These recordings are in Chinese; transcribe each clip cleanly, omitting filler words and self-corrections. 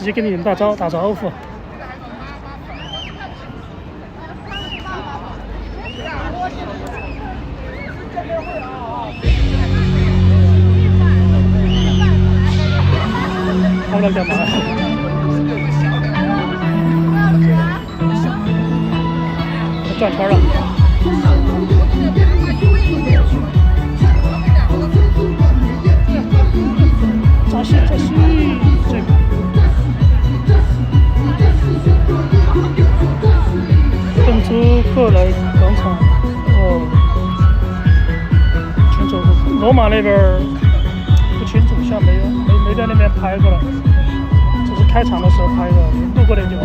接给你打招呼。他们在干嘛？转圈了。扎西，这个。郑州过来广场，哦，泉州罗马那边不清楚，像没在那边拍过了，只是开场的时候拍的，路过那地方。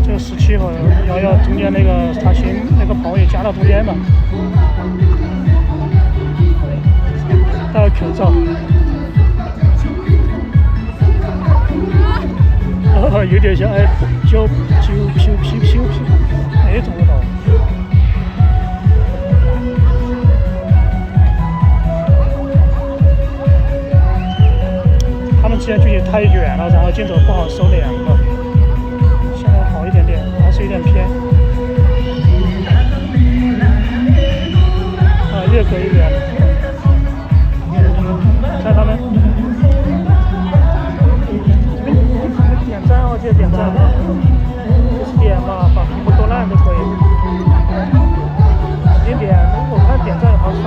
这个17号瑶中间那个他新那个炮也加到中间嘛，戴口罩。有点像胶皮那种味道。他们之前距离太远了，然后镜头不好收敛了，现在好一点点，还是有点偏。越隔越远。看他们。点赞哦，记得点赞，就是点嘛，把屏幕多烂都可以。点，我看点赞好少。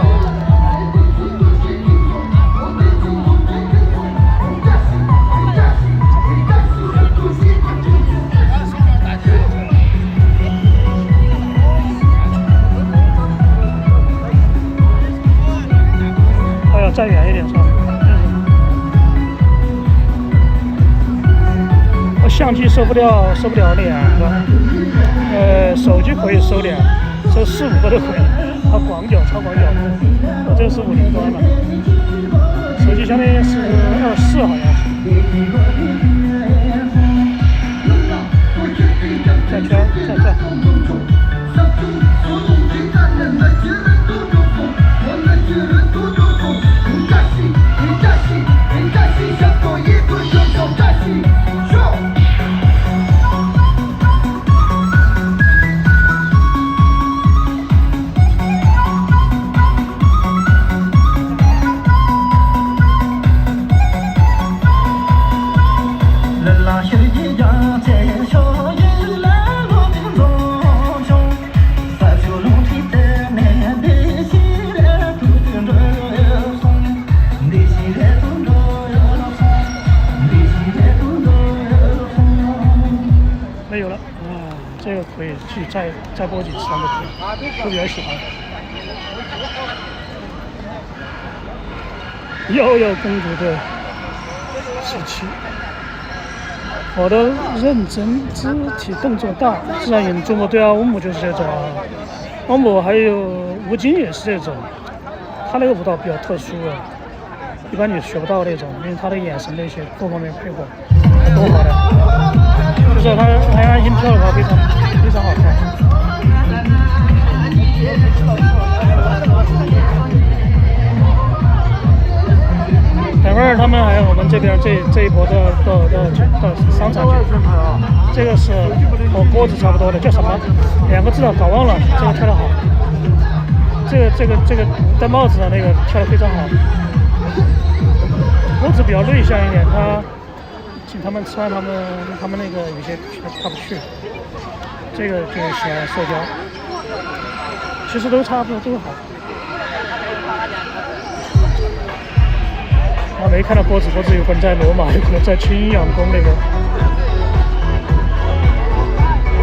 哎呀，再远一点算了。相机收不了2个，手机可以收2，收4、5个都可以。它超广角，我这个是50端嘛，手机相当于是24好像是。转圈，转。没有了，这个可以去再播几次都可以，都比较喜欢。又有公主队17，我的认真，肢体动作大，自然引注目。对啊，欧姆就是这种，欧姆还有吴京也是这种，他那个舞蹈比较特殊啊，一般你学不到那种，因为他的眼神那些各方面配合都好的。就是他安心跳的话非常好看。等会儿他们还有我们这边这一波到商场去。这个是和锅子差不多的，叫什么？2个字搞忘了。这个跳得好。这个戴帽子的那个跳得非常好。锅子比较内向一点，他请他们吃饭，他们那个有些他不去，这个就喜欢社交，其实都差不多都好。我没看到锅子有可能在罗马，有可能在青羊宫那边。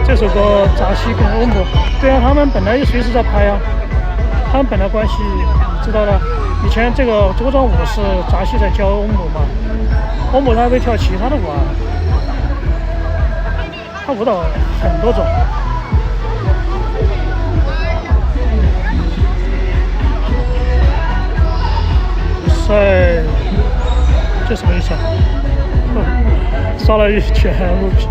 这首歌扎西跟欧姆，对啊，他们本来就随时在拍啊，他们本来关系知道的。以前这个周庄舞是扎西在教欧姆嘛。欧姆他还会跳其他的舞啊，他舞蹈很多种。这什么意思啊？刷了一圈物品。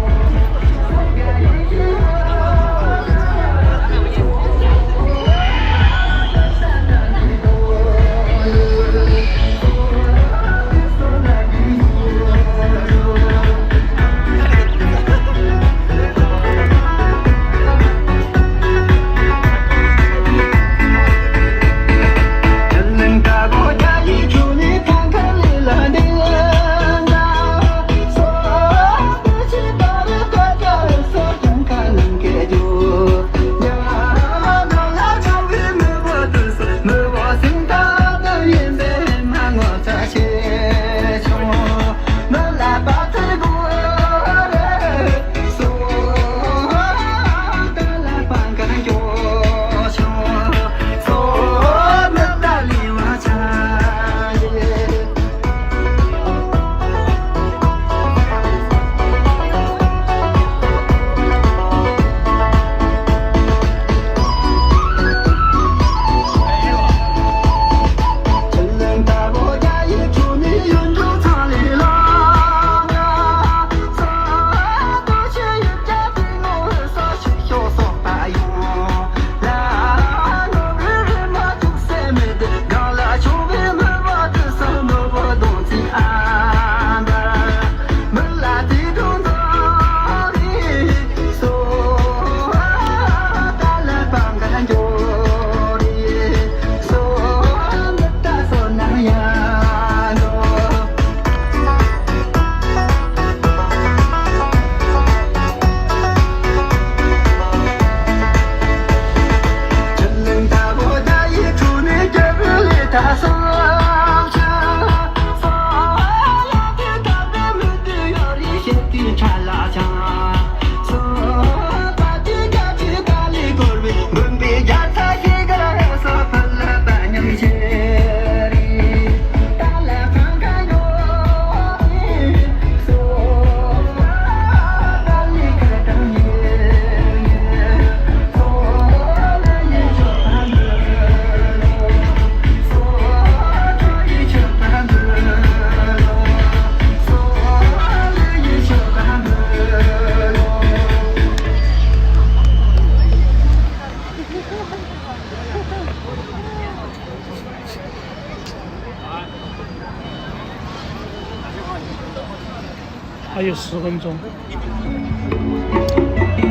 还有10分钟，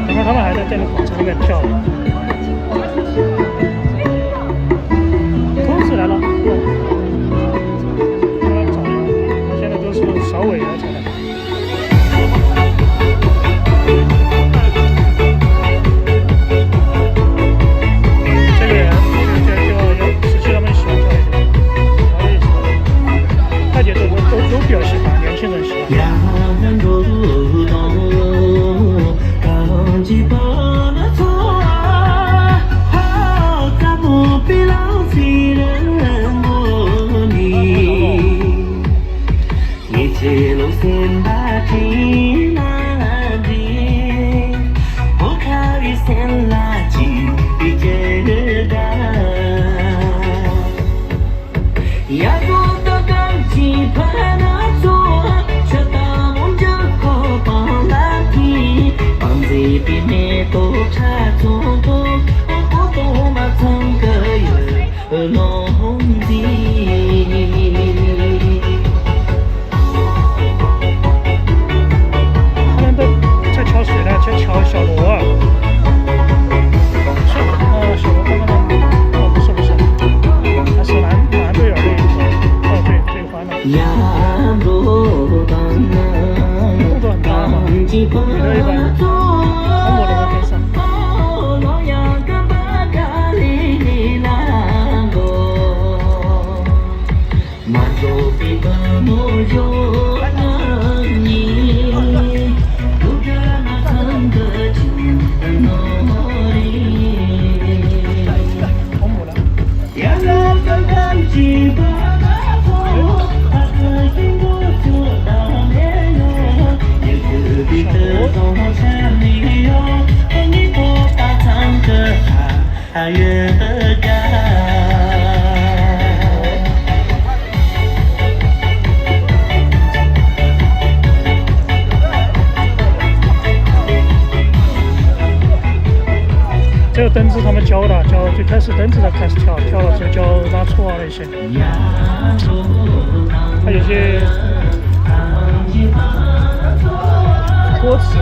等会儿他们还在这个广场里面跳。兔子来了，找一现在都是稍微的才来。这个就17他们喜欢跳一点，我也喜欢，大姐都比较喜欢，年轻人喜欢。这个灯子他们教的，最开始灯子才开始跳，跳了就教拉错啊那些，还有些歌词。